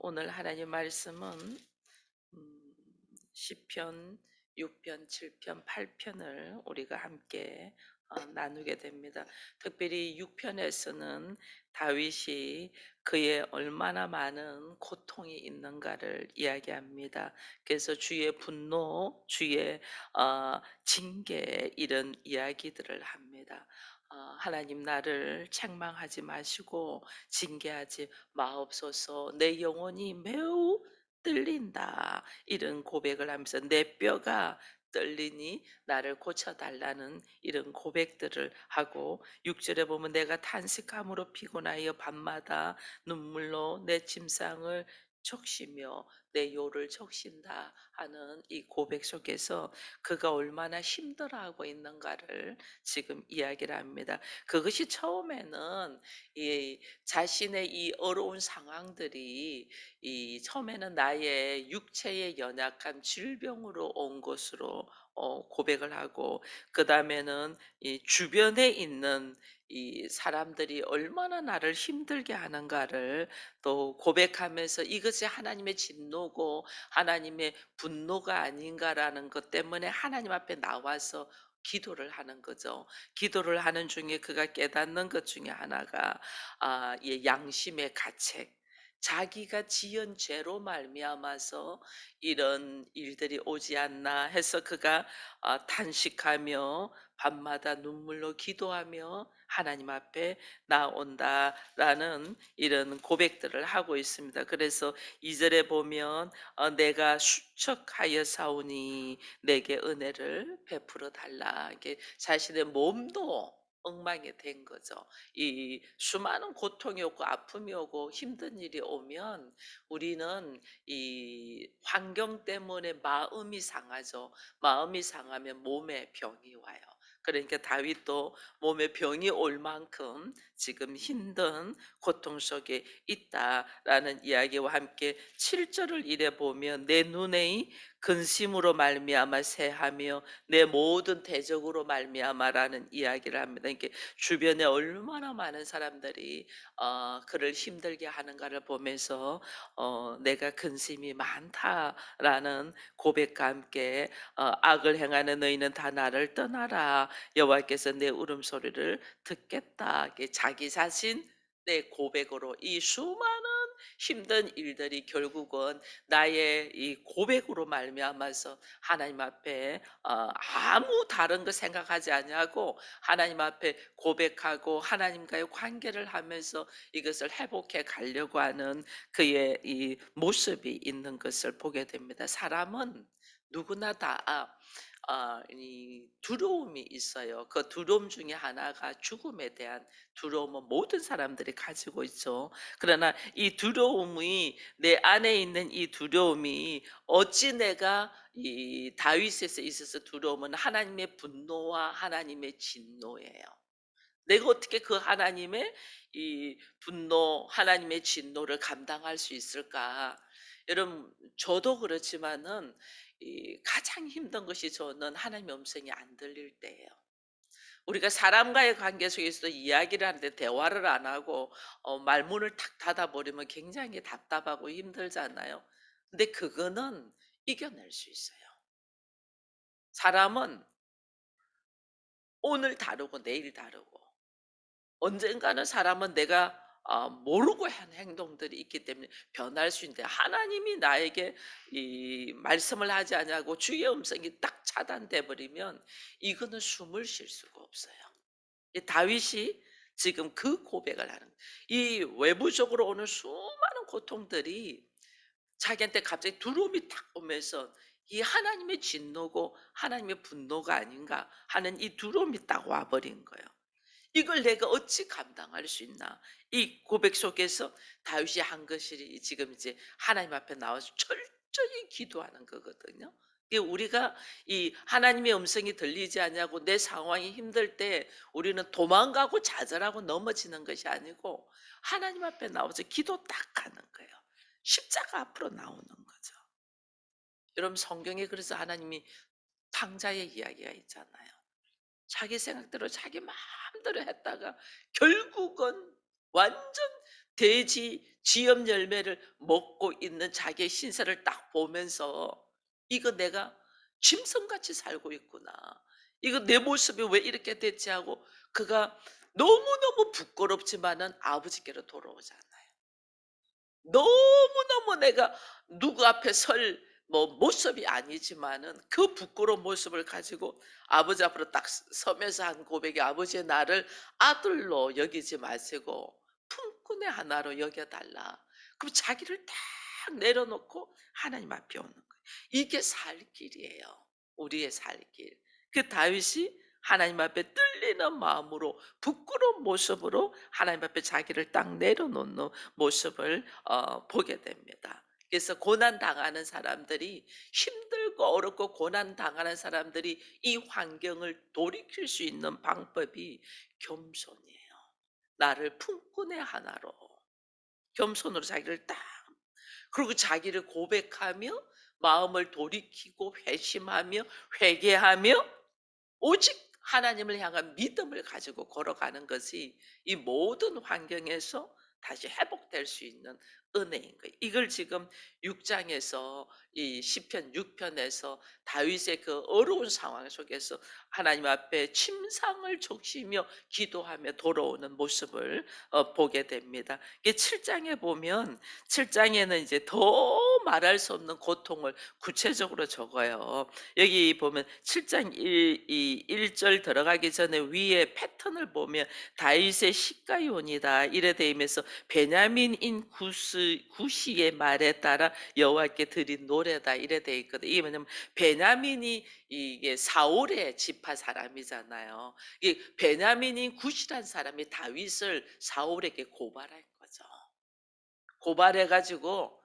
오늘 하나님 말씀은 음, 시편 6편, 7편, 8편을 우리가 함께 나누게 됩니다. 특별히 6편에서는 다윗이 그의 얼마나 많은 고통이 있는가를 이야기합니다. 그래서 주의 분노, 주의 징계 이런 이야기들을 합니다. 하나님 나를 책망하지 마시고 징계하지 마옵소서. 내 영혼이 매우 떨린다. 이런 고백을 하면서 내 뼈가 떨리니 나를 고쳐달라는 이런 고백들을 하고, 6절에 보면 내가 탄식함으로 피곤하여 밤마다 눈물로 내 침상을 적시며 내 요를 적신다 하는 이 고백 속에서 그가 얼마나 힘들어하고 있는가를 지금 이야기를 합니다. 그것이 처음에는 이 자신의 이 어려운 상황들이 이 처음에는 나의 육체의 연약한 질병으로 온 것으로 고백을 하고, 그다음에는 이 주변에 있는 이 사람들이 얼마나 나를 힘들게 하는가를 또 고백하면서 이것이 하나님의 진노고 하나님의 분노가 아닌가라는 것 때문에 하나님 앞에 나와서 기도를 하는 거죠. 기도를 하는 중에 그가 깨닫는 것 중에 하나가 이 양심의 가책, 자기가 지은 죄로 말미암아서 이런 일들이 오지 않나 해서 그가 탄식하며 밤마다 눈물로 기도하며 하나님 앞에 나온다라는 이런 고백들을 하고 있습니다. 그래서 2절에 보면 내가 수척하여 사오니 내게 은혜를 베풀어 달라. 이게 자신의 몸도 엉망이 된 거죠. 이 수많은 고통이 오고 아픔이 오고 힘든 일이 오면 우리는 이 환경 때문에 마음이 상하죠. 마음이 상하면 몸에 병이 와요. 그러니까 다윗도 몸에 병이 올 만큼 지금 힘든 고통 속에 있다라는 이야기와 함께 7절을 이래 보면 내 눈에 근심으로 말미암아 새하며 내 모든 대적으로 말미암아라는 이야기를 합니다. 이게 주변에 얼마나 많은 사람들이 그를 힘들게 하는가를 보면서 내가 근심이 많다라는 고백과 함께 악을 행하는 너희는 다 나를 떠나라. 여호와께서 내 울음소리를 듣겠다. 이게 자기 자신 내 고백으로 이 수많은 힘든 일들이 결국은 나의 이 고백으로 말미암아서 하나님 앞에 아무 다른 거 생각하지 아니하고 하나님 앞에 고백하고 하나님과의 관계를 하면서 이것을 회복해 가려고 하는 그의 이 모습이 있는 것을 보게 됩니다. 사람은 누구나 다 이 두려움이 있어요. 그 두려움 중에 하나가 죽음에 대한 두려움은 모든 사람들이 가지고 있죠. 그러나 이 두려움이 내 안에 있는 이 두려움이 어찌 내가 이 다윗에서 있어서 두려움은 하나님의 분노와 하나님의 진노예요. 내가 어떻게 그 하나님의 이 분노, 하나님의 진노를 감당할 수 있을까? 여러분, 저도 그렇지만은 이 가장 힘든 것이 저는 하나님의 음성이 안 들릴 때예요. 우리가 사람과의 관계 속에서도 이야기를 하는데 대화를 안 하고 말문을 탁 닫아 버리면 굉장히 답답하고 힘들잖아요. 근데 그거는 이겨낼 수 있어요. 사람은 오늘 다르고 내일 다르고 언젠가는 사람은 내가 모르고 한 행동들이 있기 때문에 변할 수 있는데, 하나님이 나에게 이 말씀을 하지 않냐고 주의 음성이 딱 차단돼 버리면 이거는 숨을 쉴 수가 없어요. 이 다윗이 지금 그 고백을 하는, 이 외부적으로 오는 수많은 고통들이 자기한테 갑자기 두려움이 탁 오면서 이 하나님의 진노고 하나님의 분노가 아닌가 하는 이 두려움이 딱 와버린 거예요. 이걸 내가 어찌 감당할 수 있나? 이 고백 속에서 다윗이 한 것이 지금 이제 하나님 앞에 나와서 철저히 기도하는 거거든요. 이게 우리가 이 하나님의 음성이 들리지 않냐고 내 상황이 힘들 때 우리는 도망가고 좌절하고 넘어지는 것이 아니고 하나님 앞에 나와서 기도 딱 하는 거예요. 십자가 앞으로 나오는 거죠. 여러분, 성경에 그래서 하나님이 탕자의 이야기가 있잖아요. 자기 생각대로 자기 마음대로 했다가 결국은 완전 돼지 지엽 열매를 먹고 있는 자기의 신세를 딱 보면서 '이거 내가 짐승같이 살고 있구나. 이거 내 모습이 왜 이렇게 됐지?' 하고 그가 너무너무 부끄럽지만은 아버지께로 돌아오잖아요. 너무너무 내가 누구 앞에 설 모습이 아니지만은 그 부끄러운 모습을 가지고 아버지 앞으로 딱 서면서 한 고백이 "아버지의 나를 아들로 여기지 마시고 품꾼의 하나로 여겨 달라." 그럼 자기를 딱 내려놓고 하나님 앞에 오는 거예요. 이게 살 길이에요. 우리의 살 길. 그 다윗이 하나님 앞에 떨리는 마음으로 부끄러운 모습으로 하나님 앞에 자기를 딱 내려놓는 모습을 보게 됩니다. 그래서 고난 당하는 사람들이 힘들고 어렵고 고난 당하는 사람들이 이 환경을 돌이킬 수 있는 방법이 겸손이에요. 나를 품꾼의 하나로 겸손으로 자기를 딱 그리고 자기를 고백하며 마음을 돌이키고 회심하며 회개하며 오직 하나님을 향한 믿음을 가지고 걸어가는 것이 이 모든 환경에서 다시 회복될 수 있는 은혜인 거예요. 이걸 지금 6 장에서 이 시편 6 편에서 다윗의 그 어려운 상황 속에서 하나님 앞에 침상을 적시며 기도하며 돌아오는 모습을 보게 됩니다. 이게 7 장에 보면 7 장에는 이제 더 말할 수 없는 고통을 구체적으로 적어요. 여기 보면 7장 1절 들어가기 전에 위에 패턴을 보면 다윗의 시가요니다 이래 돼 있면서 베냐민인 구시의 말에 따라 여호와께 드린 노래다 이래 돼 있거든요. 이게 뭐냐면 베냐민이 이게 사울의 지파 사람이잖아요. 이 베냐민인 구시란 사람이 다윗을 사울에게 고발한 거죠. 고발해 가지고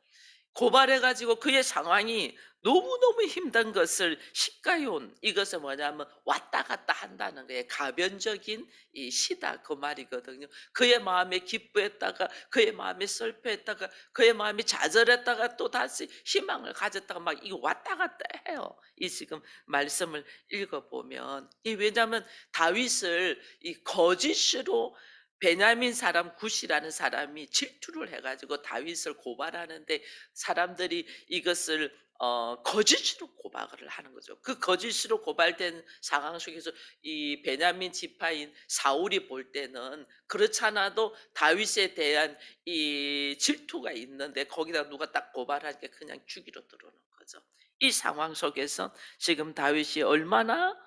그의 상황이 너무너무 힘든 것을 시가요온 이것은 뭐냐면 왔다 갔다 한다는 거예요. 가변적인 이 시다 그 말이거든요. 그의 마음에 기뻐했다가 그의 마음에 슬퍼했다가 그의 마음이 좌절했다가 또다시 희망을 가졌다가 막 이거 왔다 갔다 해요. 이 지금 말씀을 읽어 보면 이 왜냐하면 다윗을 이 거짓으로 베냐민 사람 굿이라는 사람이 질투를 해 가지고 다윗을 고발하는데 사람들이 이것을 거짓으로 고발을 하는 거죠. 그 거짓으로 고발된 상황 속에서 이 베냐민 지파인 사울이 볼 때는 그렇지 않아도 다윗에 대한 이 질투가 있는데 거기다 누가 딱 고발하니까 그냥 죽이로 들어오는 거죠. 이 상황 속에서 지금 다윗이 얼마나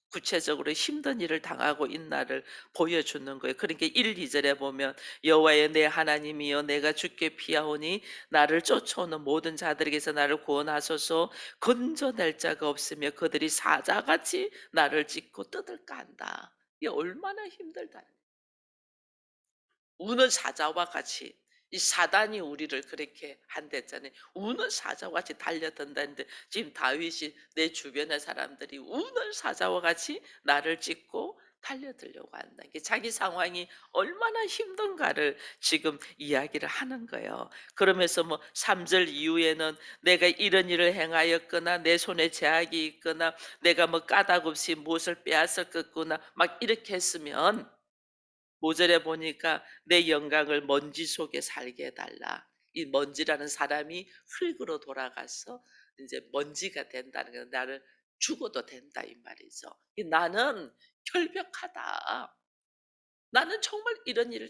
구체적으로 힘든 일을 당하고 있나를 보여주는 거예요. 그러니까 1-2 절에 보면 여호와여 내 하나님이여 내가 주께 피하오니 나를 쫓아오는 모든 자들에게서 나를 구원하소서. 건져낼 자가 없으며 그들이 사자같이 나를 찢고 뜯을까 한다. 이게 얼마나 힘들다는 우는 사자와 같이 이 사단이 우리를 그렇게 한댔잖아요. 우는 사자와 같이 달려든다는데 지금 다윗이 내 주변의 사람들이 우는 사자와 같이 나를 찢고 달려들려고 한다. 이게 자기 상황이 얼마나 힘든가를 지금 이야기를 하는 거예요. 그러면서 뭐 3절 이후에는 내가 이런 일을 행하였거나 내 손에 제약이 있거나 내가 뭐 까닭 없이 무엇을 빼앗았겠구나 막 이렇게 했으면 5 절에 보니까 "내 영광을 먼지 속에 살게 해 달라." 이 먼지라는 사람이 흙으로 돌아가서 인제 먼지가 된다는 거예요. 나를 죽어도 된다 이 말이죠. 이 나는 결백하다. 나는 정말 이런 일을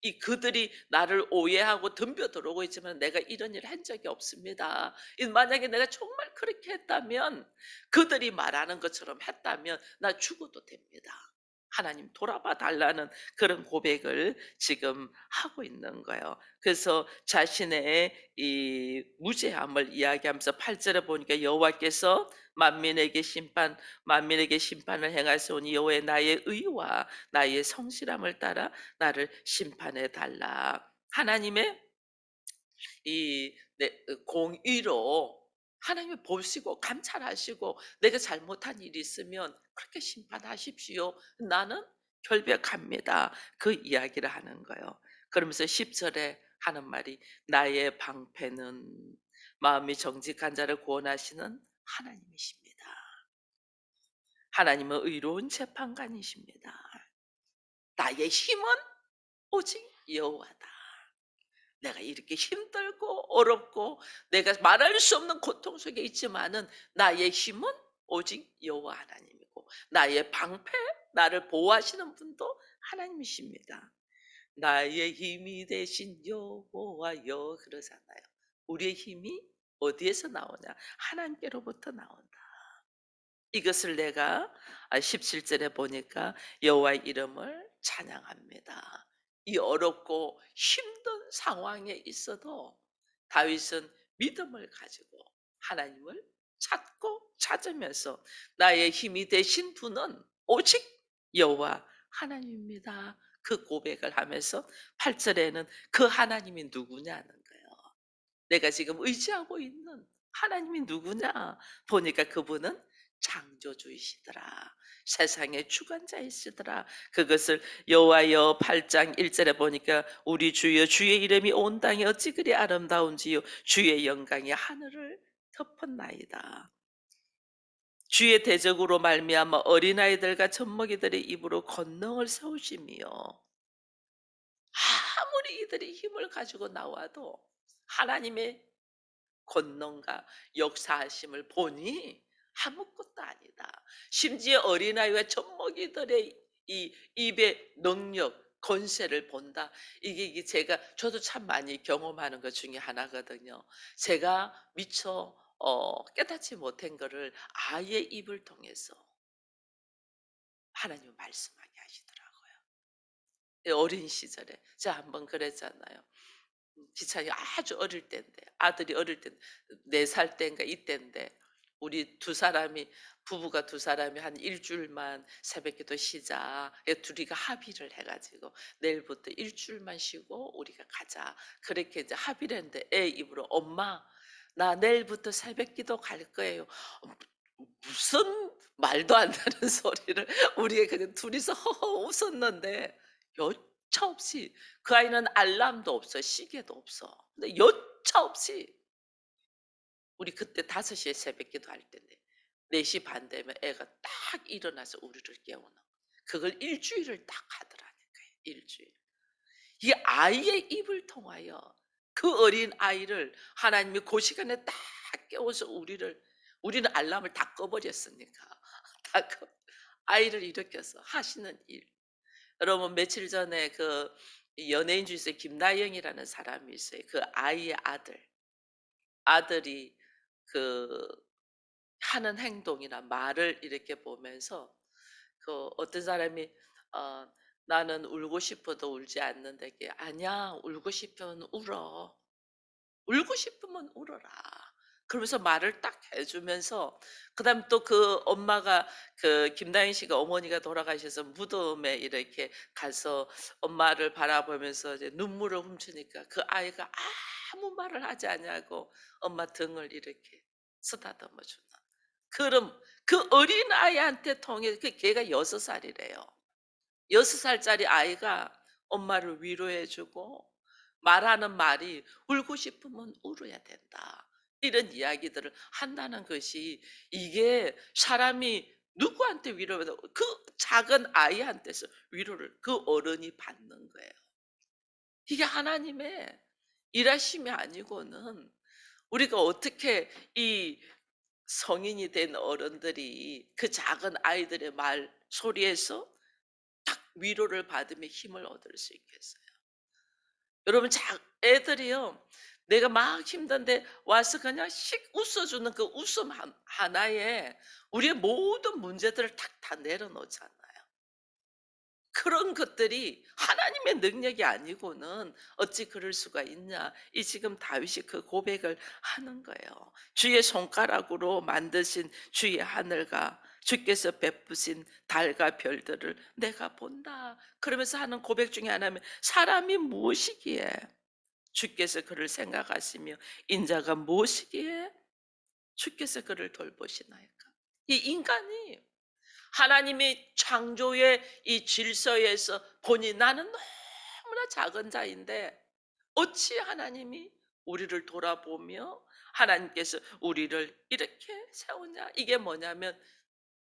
이 그들이 나를 오해하고 덤벼 들어오고 있지만 내가 이런 일을 한 적이 없습니다. 이 만약에 내가 정말 그렇게 했다면 그들이 말하는 것처럼 했다면 나 죽어도 됩니다. 하나님 돌아봐 달라는 그런 고백을 지금 하고 있는 거예요. 그래서 자신의 이 무죄함을 이야기하면서 8 절에 보니까 여호와께서 만민에게 심판을 행하시오니 여호와의 나의 의와 나의 성실함을 따라 나를 심판해 달라. 하나님의 공의로 하나님이 보시고 감찰하시고 내가 잘못한 일이 있으면 그렇게 심판하십시오. 나는 결백합니다. 그 이야기를 하는 거예요. 그러면서 10 절에 하는 말이 나의 방패는 마음이 정직한 자를 구원하시는 하나님이십니다. 하나님은 의로운 재판관이십니다. 나의 힘은 오직 여호와다. 내가 이렇게 힘들고 어렵고 내가 말할 수 없는 고통 속에 있지만은 나의 힘은 오직 여호와 하나님이고 나의 방패, 나를 보호하시는 분도 하나님이십니다. 나의 힘이 되신 여호와여 그러잖아요. 우리의 힘이 어디에서 나오냐? 하나님께로부터 나온다. 이것을 내가 17절에 보니까 여호와의 이름을 찬양합니다. 이 어렵고 힘든 상황에 있어도 다윗은 믿음을 가지고 하나님을 찾고 찾으면서 나의 힘이 되신 분은 오직 여호와 하나님입니다. 그 고백을 하면서 8절에는 그 하나님이 누구냐는 거예요. 내가 지금 의지하고 있는 하나님이 누구냐 보니까 그분은 창조주이시더라. 세상의 주관자이시더라. 그것을 여호와여 8장 1절에 보니까 우리 주여 주의 이름이 온 땅에 어찌 그리 아름다운지요 주의 영광이 하늘을 덮었나이다. 주의 대적으로 말미암아 어린아이들과 젖먹이들의 입으로 권능을 세우시며 아무리 이들이 힘을 가지고 나와도 하나님의 권능과 역사하심을 보니 아무것도 아니다. 심지어 어린아이와 젖먹이들의 이 입의 능력, 권세를 본다. 이게 제가 저도 참 많이 경험하는 것 중에 하나거든요. 제가 미처 깨닫지 못한 거를 아이의 입을 통해서 하나님 말씀하게 하시더라고요. 어린 시절에 제가 한번 그랬잖아요. 지창이 아주 어릴 때인데 아들이 어릴 때 4살 때인가 이때인데 우리 두 사람이 부부가 두 사람이 한 일주일만 새벽기도 쉬자. 둘이가 합의를 해가지고 내일부터 일주일만 쉬고 우리가 가자. 그렇게 이제 합의를 했는데 애 입으로 엄마 나 내일부터 새벽기도 갈 거예요. 무슨 말도 안 되는 소리를 우리가 그냥 둘이서 허허 웃었는데 여차 없이 그 아이는 알람도 없어 시계도 없어. 근데 여차 없이 우리 그때 5시에 새벽기도 할 때인데 4시 반 되면 애가 딱 일어나서 우리를 깨우는 거야. 그걸 일주일을 딱 하더라니까요. 일주일. 이 아이의 입을 통하여 그 어린 아이를 하나님이 그 시간에 딱 깨워서 우리는 알람을 다 꺼버렸으니까 다 아이를 일으켜서 하시는 일. 여러분 며칠 전에 그 연예인 중에서 김나영이라는 사람이 있어요. 그 아이의 아들이 그 하는 행동이나 말을 이렇게 보면서 그 어떤 사람이 어 "나는 울고 싶어도 울지 않는다." 게 "아니야. 울고 싶으면 울어. 울고 싶으면 울어라." 그러면서 말을 딱 해 주면서 그다음에 또 그 엄마가 그 김다인 씨가 어머니가 돌아가셔서 무덤에 이렇게 가서 엄마를 바라보면서 이제 눈물을 훔치니까 그 아이가 아무 말을 하지 아니하고 엄마 등을 이렇게 쓰다듬어 주는 그런 그 어린아이한테 통해 그 걔가 6살이래요. 6살짜리 아이가 엄마를 위로해 주고 말하는 말이 "울고 싶으면 울어야 된다." 이런 이야기들을 한다는 것이 이게 사람이 누구한테 위로를 받아 그 작은 아이한테서 위로를 그 어른이 받는 거예요. 이게 하나님의 일하심이 아니고는 우리가 어떻게 이 성인이 된 어른들이 그 작은 아이들의 말 소리에서 딱 위로를 받으며 힘을 얻을 수 있겠어요. 여러분 애들이요. 내가 막 힘든데 와서 그냥 씩 웃어주는 그 웃음 하나에 우리의 모든 문제들을 탁 다 내려놓잖아요. 그런 것들이 하나님의 능력이 아니고는 어찌 그럴 수가 있냐. 이 지금 다윗이 그 고백을 하는 거예요. 주의 손가락으로 만드신 주의 하늘과 주께서 베푸신 달과 별들을 내가 본다. 그러면서 하는 고백 중에 하나면 사람이 무엇이기에 주께서 그를 생각하시며 인자가 무엇이기에 주께서 그를 돌보시나이까. 이 인간이 하나님의 창조의 이 질서에서 보니 나는 너무나 작은 자인데 어찌 하나님이 우리를 돌아보며 하나님께서 우리를 이렇게 세우냐. 이게 뭐냐면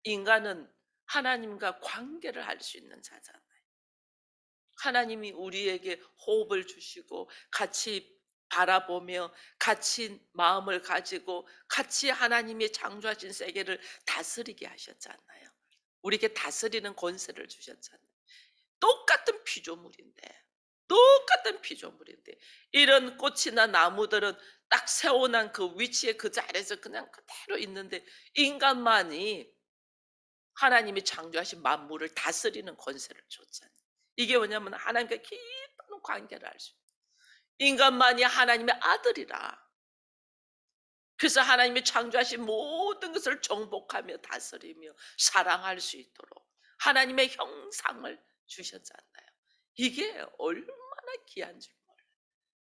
인간은 하나님과 관계를 할 수 있는 자잖아요. 하나님이 우리에게 호흡을 주시고 같이 바라보며 같이 마음을 가지고 같이 하나님이 창조하신 세계를 다스리게 하셨잖아요. 우리에게 다스리는 권세를 주셨잖아요. 똑같은 피조물인데, 똑같은 피조물인데, 이런 꽃이나 나무들은 딱 세워난 그 위치에 그 자리에서 그냥 그대로 있는데, 인간만이 하나님이 창조하신 만물을 다스리는 권세를 줬잖아요. 이게 뭐냐면 하나님과 깊은 관계를 알 수 있어요. 인간만이 하나님의 아들이라. 그래서 하나님이 창조하신 모든 것을 정복하며 다스리며 사랑할 수 있도록 하나님의 형상을 주셨잖아요. 이게 얼마나 귀한 줄 몰라요.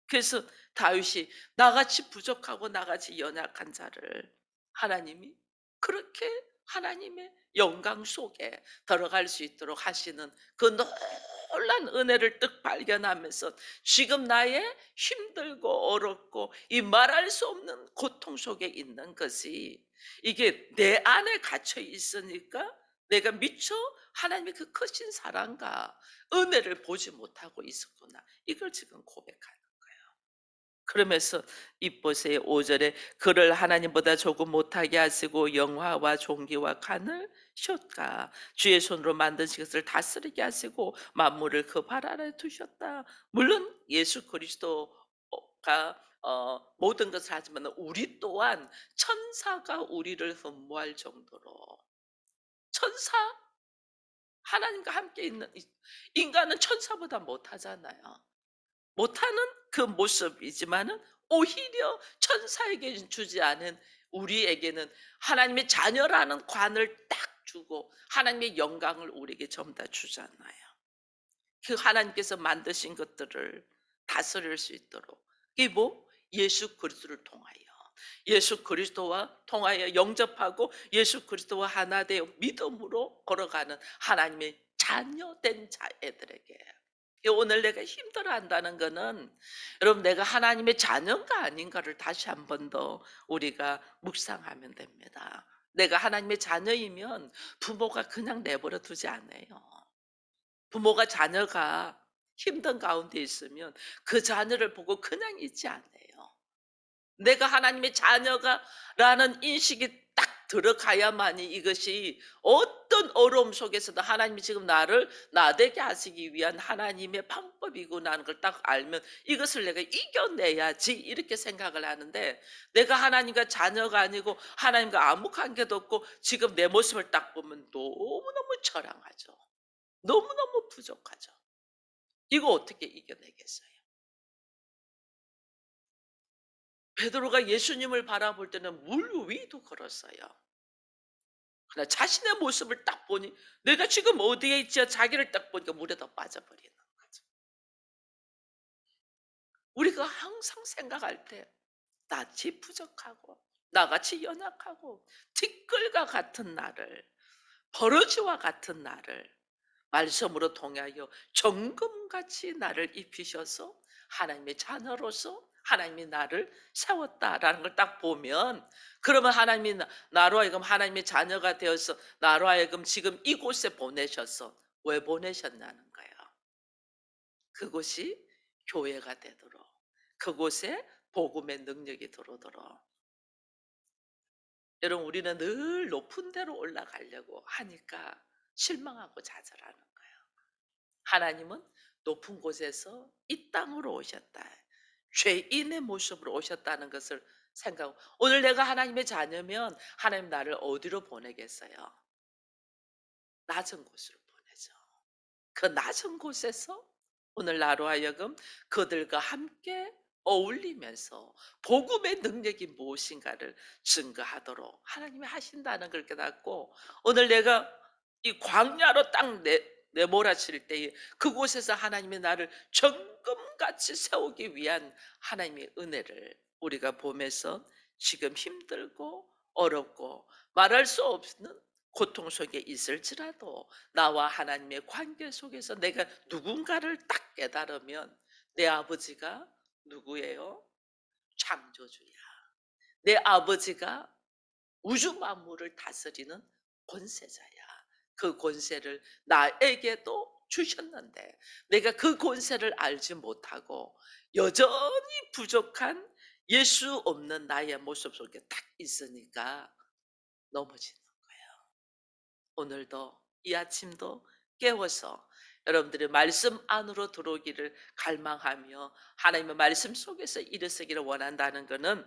그래서 다윗이 나같이 부족하고 나같이 연약한 자를 하나님이 그렇게 하나님의 영광 속에 들어갈 수 있도록 하시는 그 놀란 은혜를 뜻 발견하면서 지금 나의 힘들고 어렵고 이 말할 수 없는 고통 속에 있는 것이 이게 내 안에 갇혀 있으니까 내가 미처 하나님의 그 크신 사랑과 은혜를 보지 못하고 있었구나. 이걸 지금 고백하는 거예요. 그러면서 이보세요. 5절에 그를 하나님보다 조금 못하게 하시고 영화와 존귀와 간을 셨가 주의 손으로 만드신 것을 다스리게 하시고 만물을 그 발 아래 두셨다. 물론 예수 그리스도가 모든 것을 하지만 우리 또한 천사가 우리를 흠모할 정도로 천사 하나님과 함께 있는 인간은 천사보다 못하잖아요. 못하는 그 모습이지만은 오히려 천사에게 주지 않은 우리에게는 하나님의 자녀라는 관을 딱 주고 하나님의 영광을 우리에게 전부 다 주잖아요. 그 하나님께서 만드신 것들을 다스릴 수 있도록 이게 뭐 예수 그리스도를 통하여 예수 그리스도와 통하여 영접하고 예수 그리스도와 하나 되어 믿음으로 걸어가는 하나님의 자녀된 자애들에게 오늘 내가 힘들어한다는 거는 여러분 내가 하나님의 자녀가 아닌가를 다시 한 번 더 우리가 묵상하면 됩니다. 내가 하나님의 자녀이면 부모가 그냥 내버려 두지 않아요. 부모가 자녀가 힘든 가운데 있으면 그 자녀를 보고 그냥 있지 않아요. 내가 하나님의 자녀가라는 인식이 딱 들어가야만이 이것이 어떤 어려움 속에서도 하나님이 지금 나를 나되게 하시기 위한 하나님의 방법이구나 하는 걸 딱 알면 이것을 내가 이겨내야지 이렇게 생각을 하는데 내가 하나님과 자녀가 아니고 하나님과 아무 관계도 없고 지금 내 모습을 딱 보면 너무너무 처량하죠. 너무너무 부족하죠. 이거 어떻게 이겨내겠어요? 베드로가 예수님을 바라볼 때는 물 위도 걸었어요. 그러나 자신의 모습을 딱 보니 내가 지금 어디에 있지 자기를 딱 보니까 물에 더 빠져버리는 거죠. 우리가 항상 생각할 때 나같이 부족하고 나같이 연약하고 티끌과 같은 나를 버러지와 같은 나를 말씀으로 통하여 정금같이 나를 입히셔서 하나님의 자녀로서 하나님이 나를 세웠다라는 걸 딱 보면 그러면 하나님이 나로 하여금 하나님의 자녀가 되어서 나로 하여금 지금 이곳에 보내셔서 왜 보내셨냐는 거예요. 그곳이 교회가 되도록 그곳에 복음의 능력이 들어오도록 여러분 우리는 늘 높은 데로 올라가려고 하니까 실망하고 좌절하는 거예요. 하나님은 높은 곳에서 이 땅으로 오셨다. 죄인의 모습으로 오셨다는 것을 생각하고 오늘 내가 하나님의 자녀면 하나님 나를 어디로 보내겠어요? 낮은 곳으로 보내죠. 그 낮은 곳에서 오늘 나로 하여금 그들과 함께 어울리면서 복음의 능력이 무엇인가를 증거하도록 하나님이 하신다는 걸 깨닫고 오늘 내가 이 광야로 딱 내몰아칠 때에 그곳에서 하나님의 나를 정금같이 세우기 위한 하나님의 은혜를 우리가 보면서 지금 힘들고 어렵고 말할 수 없는 고통 속에 있을지라도 나와 하나님의 관계 속에서 내가 누군가를 딱 깨달으면 내 아버지가 누구예요? 창조주야. 내 아버지가 우주 만물을 다스리는 권세자야. 그 권세를 나에게도 주셨는데 내가 그 권세를 알지 못하고 여전히 부족한 예수 없는 나의 모습 속에 딱 있으니까 넘어지는 거예요. 오늘도 이 아침도 깨워서 여러분들의 말씀 안으로 들어오기를 갈망하며 하나님의 말씀 속에서 일어서기를 원한다는 것은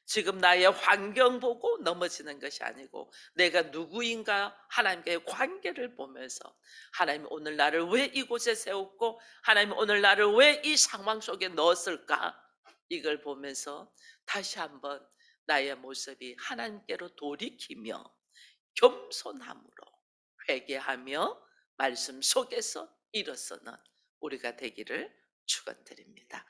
지금 나의 환경 보고 넘어지는 것이 아니고 내가 누구인가 하나님과의 관계를 보면서 하나님 오늘 나를 왜 이곳에 세웠고 하나님 오늘 나를 왜 이 상황 속에 넣었을까 이걸 보면서 다시 한번 나의 모습이 하나님께로 돌이키며 겸손함으로 회개하며 말씀 속에서 일어서는 우리가 되기를 축원드립니다.